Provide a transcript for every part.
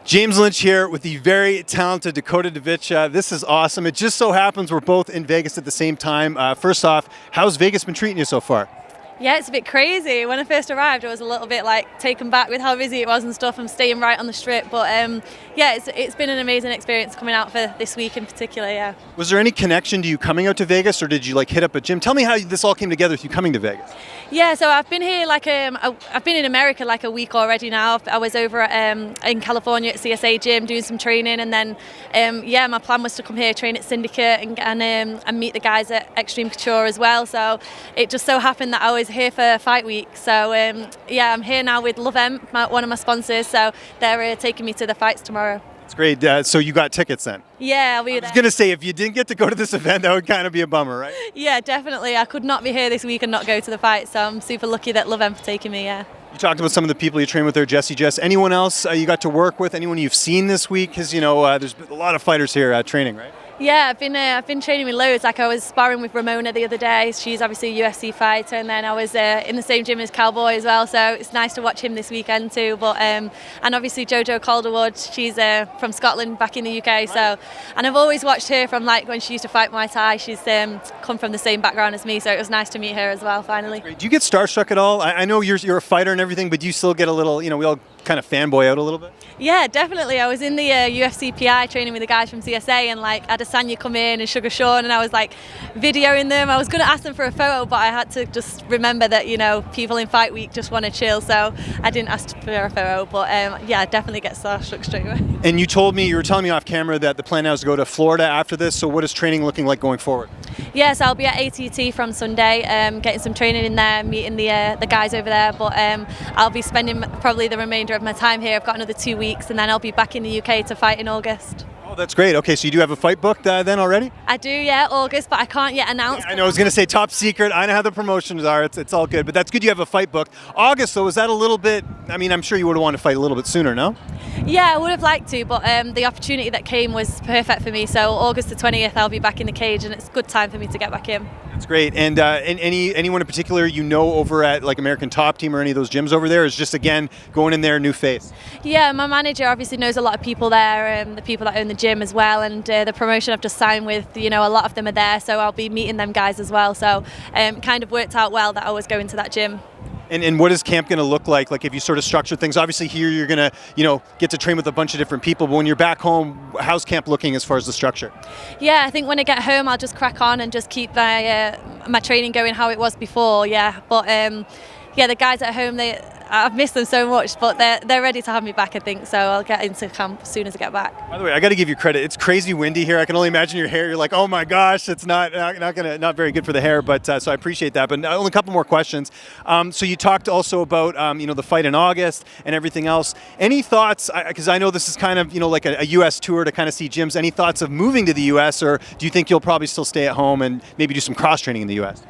James Lynch here with the very talented Dakota Ditcheva. This is awesome. It just so happens we're both in Vegas at the same time. First off, how's Vegas been treating you so far? Yeah, it's a bit crazy. When I first arrived, I was a little bit taken back with how busy it was and stuff. I'm staying right on the strip, but yeah, it's been an amazing experience coming out for this week in particular. Yeah. Was there any connection to you coming out to Vegas, or did you hit up a gym? Tell me how this all came together with you coming to Vegas. Yeah, so I've been here I've been in America a week already now. I was over in California at CSA gym doing some training, and then yeah, my plan was to come here, train at Syndicate, and meet the guys at Extreme Couture as well. So it just so happened that I was here for Fight Week. So yeah, I'm here now with Love M, one of my sponsors. So they're taking me to the fights tomorrow. It's great. So you got tickets then? Yeah, I'll be there. I was going to say, if you didn't get to go to this event, that would kind of be a bummer, right? Yeah, definitely. I could not be here this week and not go to the fight. So I'm super lucky that Love M for taking me, yeah. You talked about some of the people you train with there, Jess. Anyone else you got to work with? Anyone you've seen this week? Because, there's been a lot of fighters here training, right? Yeah, I've been training with loads. I was sparring with Ramona the other day. She's obviously a UFC fighter, and then I was in the same gym as Cowboy as well. So it's nice to watch him this weekend too. But and obviously Jojo Calderwood, she's from Scotland, back in the UK. So, and I've always watched her from when she used to fight Muay Thai. She's come from the same background as me, so it was nice to meet her as well. Finally. Do you get starstruck at all? I know you're a fighter and everything, but do you still get a little? We all kind of fanboy out a little bit? Yeah, definitely. I was in the UFC PI training with the guys from CSA, and Adesanya come in and Sugar Sean, and I was videoing them. I was going to ask them for a photo, but I had to just remember that people in Fight Week just want to chill, so I didn't ask for a photo. But yeah, I definitely get starstruck straight away. And you were telling me off camera that the plan now is to go to Florida after this. So what is training looking like going forward? Yes, I'll be at ATT from Sunday, getting some training in there, meeting the guys over there. But I'll be spending probably the remainder of my time here. I've got another 2 weeks, and then I'll be back in the UK to fight in August. Oh, that's great. Okay, so you do have a fight booked then already? I do, yeah, August, but I can't yet announce. Yeah, I know, I was going to say top secret. I know how the promotions are. It's all good, but that's good you have a fight booked. August, though, is that a little bit, I'm sure you would have wanted to fight a little bit sooner, no? Yeah, I would have liked to, but the opportunity that came was perfect for me. So August the 20th, I'll be back in the cage, and it's a good time for me to get back in. That's great. And anyone in particular over at American Top Team or any of those gyms over there is just, again, going in there, new face? Yeah, my manager obviously knows a lot of people there, the people that own the gym as well, and the promotion I've just signed with, a lot of them are there, so I'll be meeting them guys as well. So kind of worked out well that I was going to that gym. And what is camp going to look like? If you sort of structure things, obviously here you're going to, get to train with a bunch of different people, but when you're back home, how's camp looking as far as the structure? Yeah, I think when I get home, I'll just crack on and just keep my training going how it was before, yeah. But yeah, the guys at home, I've missed them so much, but they're ready to have me back, I think, so I'll get into camp as soon as I get back. By the way, I got to give you credit. It's crazy windy here. I can only imagine your hair. You're like, oh my gosh, it's not very good for the hair, but so I appreciate that. But only a couple more questions. So you talked also about the fight in August and everything else. Any thoughts? Because I know this is kind of a U.S. tour to kind of see gyms. Any thoughts of moving to the U.S., or do you think you'll probably still stay at home and maybe do some cross training in the U.S.?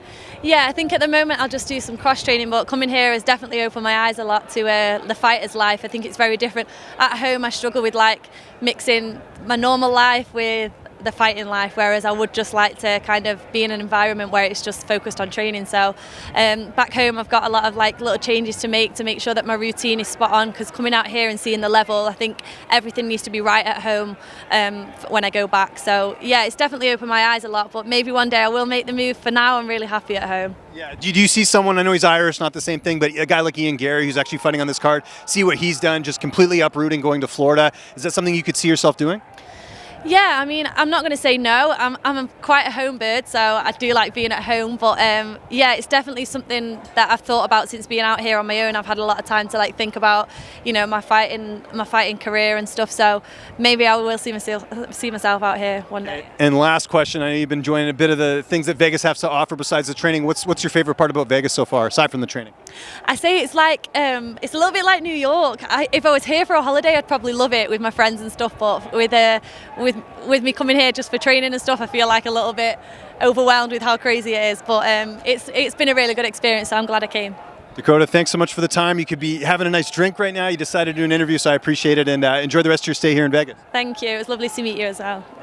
Yeah, I think at the moment I'll just do some cross training, but coming here has definitely opened my eyes a lot to the fighter's life. I think it's very different. At home I struggle with mixing my normal life with the fighting life, whereas I would just like to kind of be in an environment where it's just focused on training. So back home I've got a lot of little changes to make sure that my routine is spot on, because coming out here and seeing the level, I think everything needs to be right at home when I go back. So yeah, it's definitely opened my eyes a lot, but maybe one day I will make the move. For now I'm really happy at home. Yeah. Do you see someone, I know he's Irish, not the same thing, but a guy like Ian Gary who's actually fighting on this card, see what he's done, just completely uprooting, going to Florida. Is that something you could see yourself doing? Yeah, I'm not going to say no. I'm quite a home bird, so I do like being at home. But yeah, it's definitely something that I've thought about since being out here on my own. I've had a lot of time to think about, my fighting career and stuff. So maybe I will see myself out here one day. And last question, I know you've been enjoying a bit of the things that Vegas has to offer besides the training. What's your favorite part about Vegas so far, aside from the training? I say it's it's a little bit like New York. If I was here for a holiday, I'd probably love it with my friends and stuff. But with me coming here just for training and stuff, I feel a little bit overwhelmed with how crazy it is. But it's been a really good experience, so I'm glad I came. Dakota, thanks so much for the time. You could be having a nice drink right now. You decided to do an interview, so I appreciate it, and enjoy the rest of your stay here in Vegas. Thank you. It was lovely to meet you as well.